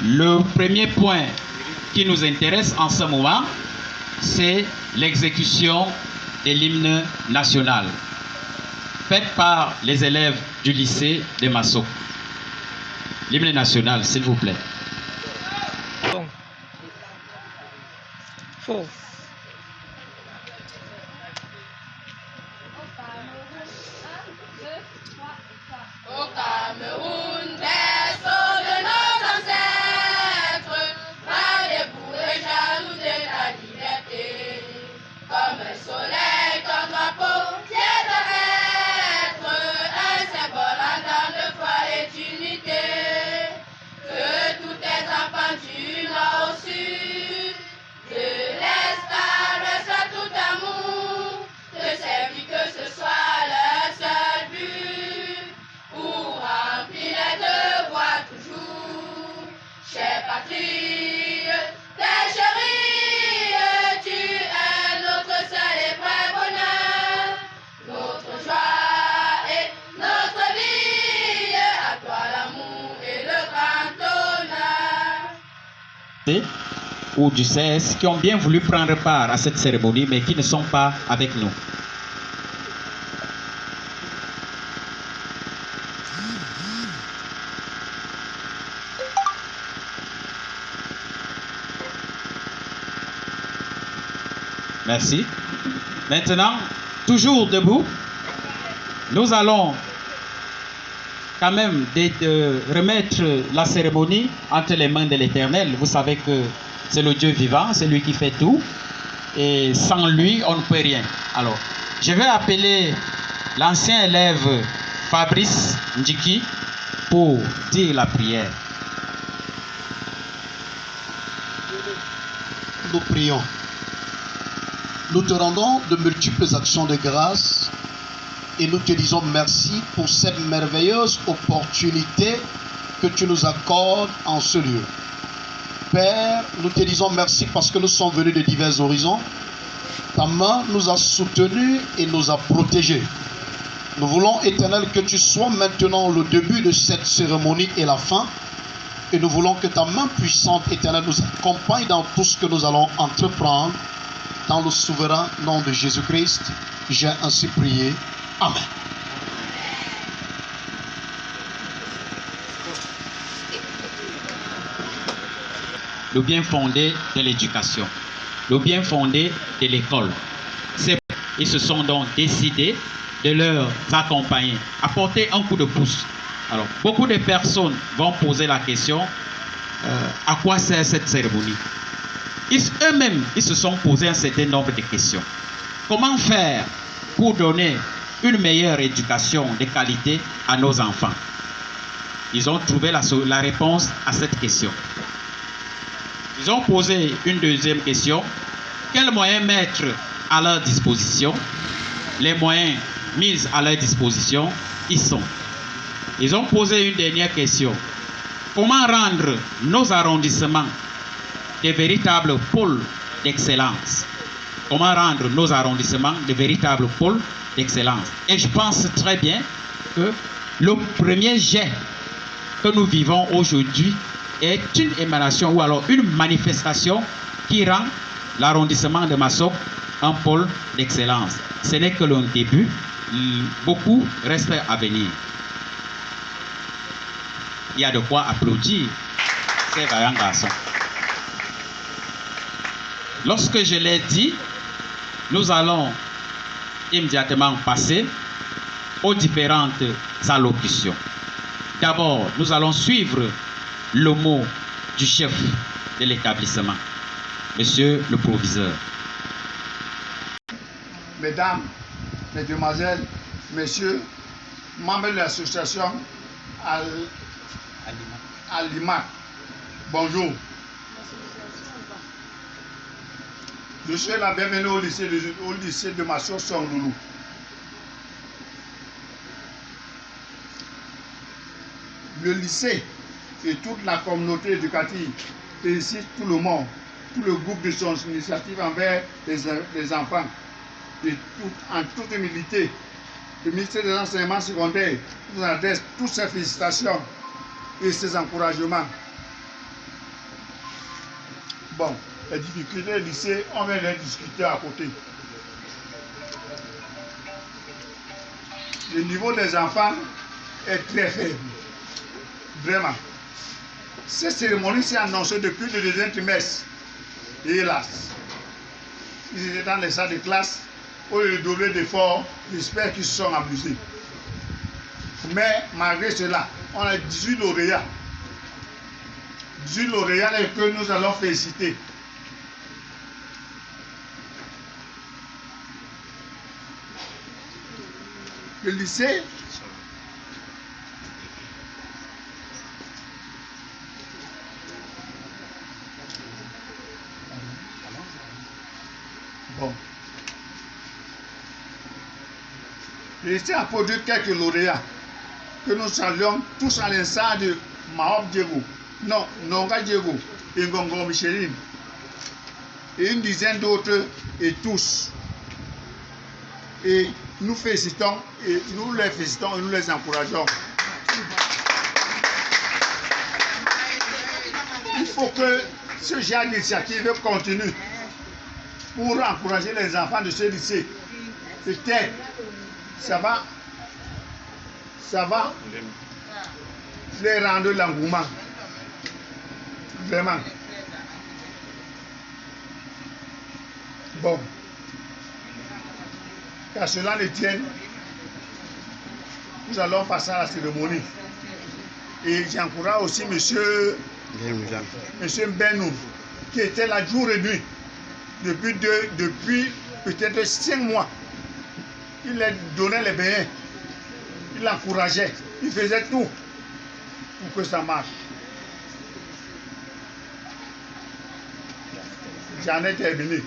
Le premier point qui nous intéresse en ce moment, c'est l'exécution de l'hymne national, faite par les élèves du lycée de Massok. L'hymne national, s'il vous plaît. Bon. Faux. Au Cameroun, berceau de nos ancêtres, pas d'époux et jaloux de la liberté. Comme un soleil, ton drapeau, fier d'être un symbole ardent de foi et d'unité. Que tous tes enfants du nord au sud, de l'est à l'ouest à tout amour, te servir que ce soit leur seul but, pour remplir les devoirs toujours. Chère patrie, t'es chérie, tu es notre seul et vrai bonheur, notre joie et notre vie, à toi l'amour et le grand honneur. Ou du CS qui ont bien voulu prendre part à cette cérémonie mais qui ne sont pas avec nous. Merci. Maintenant, toujours debout, nous allons quand même remettre la cérémonie entre les mains de l'Éternel. Vous savez que c'est le Dieu vivant, c'est lui qui fait tout. Et sans lui, on ne peut rien. Alors, je vais appeler l'ancien élève Fabrice Ndjiki pour dire la prière. Nous prions. Nous te rendons de multiples actions de grâce et nous te disons merci pour cette merveilleuse opportunité que tu nous accordes en ce lieu. Père, nous te disons merci parce que nous sommes venus de divers horizons. Ta main nous a soutenus et nous a protégés. Nous voulons, Éternel, que tu sois maintenant le début de cette cérémonie et la fin. Et nous voulons que ta main puissante, Éternel, nous accompagne dans tout ce que nous allons entreprendre. Dans le souverain nom de Jésus-Christ, j'ai ainsi prié. Amen. Le bien fondé de l'éducation, le bien fondé de l'école. Ils se sont donc décidés de leur accompagner, apporter un coup de pouce. Alors, beaucoup de personnes vont poser la question, à quoi sert cette cérémonie? Eux-mêmes, ils se sont posé un certain nombre de questions. Comment faire pour donner une meilleure éducation de qualité à nos enfants? Ils ont trouvé la réponse à cette question. Ils ont posé une deuxième question. Quels moyens mettre à leur disposition? Les moyens mis à leur disposition, ils sont. Ils ont posé une dernière question. Comment rendre nos arrondissements des véritables pôles d'excellence? Comment rendre nos arrondissements de véritables pôles d'excellence? Et je pense très bien que le premier jet que nous vivons aujourd'hui est une émanation ou alors une manifestation qui rend l'arrondissement de Massok un pôle d'excellence. Ce n'est que le début, beaucoup reste à venir. Il y a de quoi applaudir ces vaillants garçons. Lorsque je l'ai dit, nous allons immédiatement passer aux différentes allocutions. D'abord, nous allons suivre le mot du chef de l'établissement, Monsieur le proviseur. Mesdames, Mesdemoiselles, Messieurs, membres de l'association Al-Limak, bonjour. Je suis la bienvenue au lycée de Massok Songloulou. Le lycée et toute la communauté éducative félicite tout le monde, tout le groupe de son initiative envers les enfants, en toute humilité Le ministère des enseignements secondaires nous adresse toutes ses félicitations et ses encouragements. Bon, les difficultés du lycée, on vient de discuter à côté. Le niveau des enfants est très faible. Vraiment. Cette cérémonie s'est annoncée depuis le deuxième trimestre. Et hélas, ils étaient dans les salles de classe, au lieu de doubler d'efforts, j'espère qu'ils se sont amusés. Mais malgré cela, on a 18 lauréats. 18 lauréats que nous allons féliciter. Le lycée Le lycée a produit quelques lauréats que nous saluons tous à l'instar de Mahop Diego, non, Nonga Diego et Ngongo Micheline, et une dizaine d'autres et tous. Et nous félicitons, et nous les félicitons et nous les encourageons. Il faut que ce genre d'initiative continue pour encourager les enfants de ce lycée. Peut-être ça va les rendre l'engouement. Vraiment. Bon. Qu'à cela ne tienne, nous allons passer à la cérémonie. Et j'encourage aussi monsieur Mbenou, qui était là jour et nuit, depuis peut-être 5 mois. Il leur donnait les biens, il l'encourageait, il faisait tout pour que ça marche. J'en ai terminé.